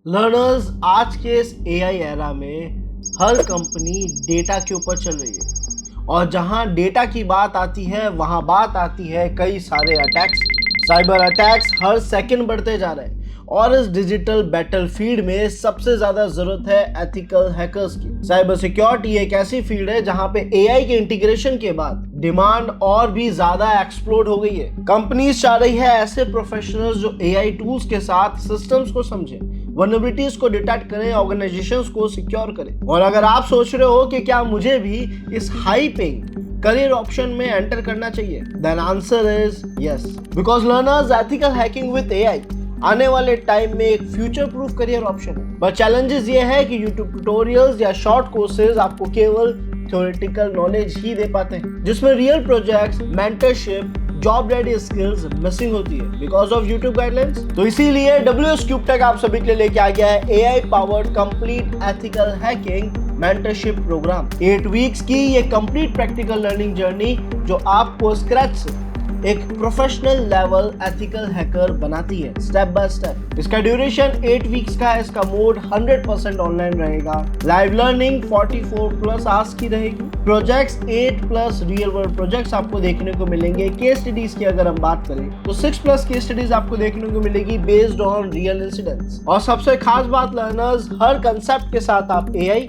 Learners, आज के इस एआई एरा में हर कंपनी डेटा के ऊपर चल रही है और जहां डेटा की बात आती है वहां बात आती है कई सारे अटैक्स। साइबर अटैक्स हर सेकंड बढ़ते जा रहे हैं और इस डिजिटल बैटलफील्ड में सबसे ज्यादा जरूरत है एथिकल हैकर्स की। साइबर सिक्योरिटी एक ऐसी फील्ड है जहां पे एआई के इंटीग्रेशन के बाद डिमांड और भी ज्यादा एक्सप्लोड हो गई है। कंपनीज चाह रही है ऐसे प्रोफेशनल्स जो एआई टूल्स के साथ सिस्टम्स को समझें, वल्नरेबिलिटीज को डिटेक्ट करें, ऑर्गेनाइजेशंस को सिक्योर करें। और अगर आप सोच रहे हो कि क्या मुझे भी इस हाई पेइंग करियर ऑप्शन में एंटर करना चाहिए, then answer is yes, because learners ethical hacking with AI आने वाले टाइम में एक फ्यूचर प्रूफ करियर ऑप्शन है। पर चैलेंजेस ये है कि यूट्यूब ट्यूटोरियल्स या शॉर्ट कोर्सेज आपको केवल थ्योरेटिकल नॉलेज ही दे पाते हैं, जिसमें real projects, mentorship, job ready skills missing होती है बिकॉज ऑफ यूट्यूब गाइडलाइंस। तो इसीलिए WS क्यूब टेक आप सभी के लिए लेके आ गया है AI powered complete ethical hacking mentorship programme. 8 weeks की ये कंप्लीट प्रैक्टिकल लर्निंग जर्नी जो आपको स्क्रैच से एक प्रोफेशनल लेवल एथिकल हैकर बनाती है स्टेप बाय स्टेप। इसका ड्यूरेशन 8 वीक्स का है। इसका मोड 100% ऑनलाइन रहेगा। लाइव लर्निंग 44+ आवर्स की रहेगी। प्रोजेक्ट्स 8+ रियल वर्ल्ड प्रोजेक्ट्स आपको देखने को मिलेंगे। केस स्टडीज की अगर हम बात करें तो 6+ केस स्टडीज आपको देखने को मिलेगी बेस्ड ऑन रियल इंसिडेंट्स। और सबसे खास बात लर्नर्स, हर कंसेप्ट के साथ आप एआई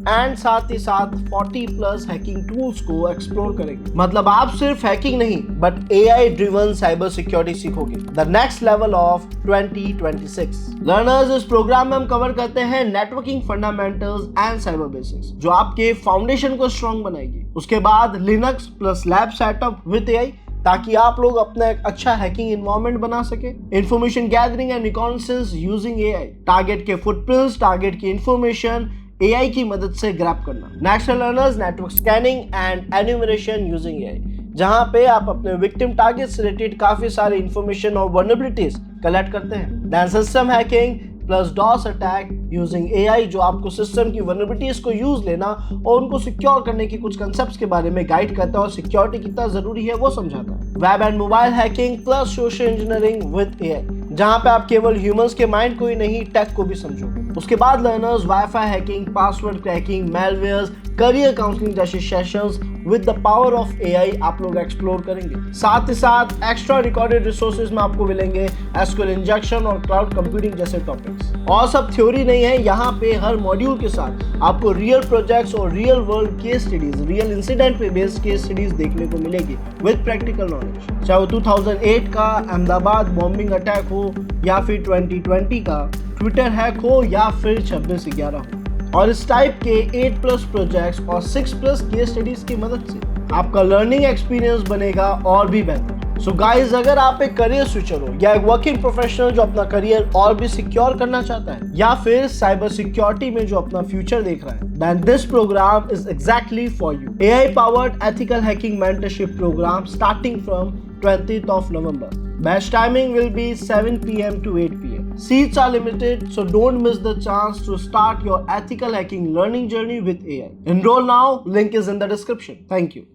एंड साथ ही साथ 40+ हैकिंग टूल्स को एक्सप्लोर करेंगे। मतलब आप सिर्फ हैकिंग नहीं but AI driven cyber security सीखोगे, the next level of 2026। Learners, इस प्रोग्राम में हम कवर करते हैं networking fundamentals and cyber basics जो आपके फाउंडेशन को स्ट्रॉन्ग बनाएगी। उसके बाद Linux plus lab setup with AI ताकि आप लोग अपना एक अच्छा हैकिंग एनवायरनमेंट बना सके। Information gathering and reconnaissance using AI, target के फुटप्रिंट्स, टारगेट की इंफॉर्मेशन एआई की मदद से ग्रैब करना। Next learners, network scanning and enumeration using AI, जहां पे आप अपने विक्टिम टारगेट से रिलेटेड काफी सारे इंफॉर्मेशन और वल्नरेबिलिटीज कलेक्ट करते हैं। Then system hacking plus DoS attack using AI, जो आपको सिस्टम की वल्नरेबिलिटीज को यूज लेना और उनको सिक्योर करने के कुछ कंसेप्ट्स के बारे में गाइड करता है और सिक्योरिटी कितना जरूरी है वो समझाता है। Web and mobile hacking plus social engineering with AI, जहां पे आप केवल ह्यूमंस के माइंड को ही नहीं टेक को भी समझोगे। उसके बाद learners, WiFi hacking, password cracking, malwares, career counselling जैसे sessions with the power of AI आप लोग एक्सप्लोर करेंगे। साथ ही साथ एक्स्ट्रा रिकॉर्डेड रिसोर्सेज में आपको मिलेंगे एसक्यूएल इंजेक्शन और क्लाउड कंप्यूटिंग जैसे टॉपिक्स। और सब थ्योरी नहीं है, यहाँ पे हर मॉड्यूल के साथ आपको रियल प्रोजेक्ट्स और real world case studies, real incident पे बेस्ड केस स्टडीज देखने को मिलेगी विद प्रैक्टिकल नॉलेज। चाहे वो 2008 का अहमदाबाद बॉम्बिंग अटैक हो या फिर 2020 का ट्विटर हैक हो या फिर 26/11 हो। और इस टाइप के 8+ प्रोजेक्ट्स और 6+ केस स्टडीज की मदद से आपका लर्निंग एक्सपीरियंस बनेगा और भी बेहतर। सो गाइज, अगर आप एक करियर स्विचर हो या एक वर्किंग प्रोफेशनल जो अपना करियर और भी सिक्योर करना चाहता है या फिर साइबर सिक्योरिटी में जो अपना फ्यूचर देख रहा है, then this program is exactly for you. AI powered ethical hacking mentorship program starting from 20th of November. Batch timing will be 7 p.m. to 8 p.m. Seats are limited, so don't miss the chance to start your ethical hacking learning journey with AI. Enroll now, link is in the description. Thank you.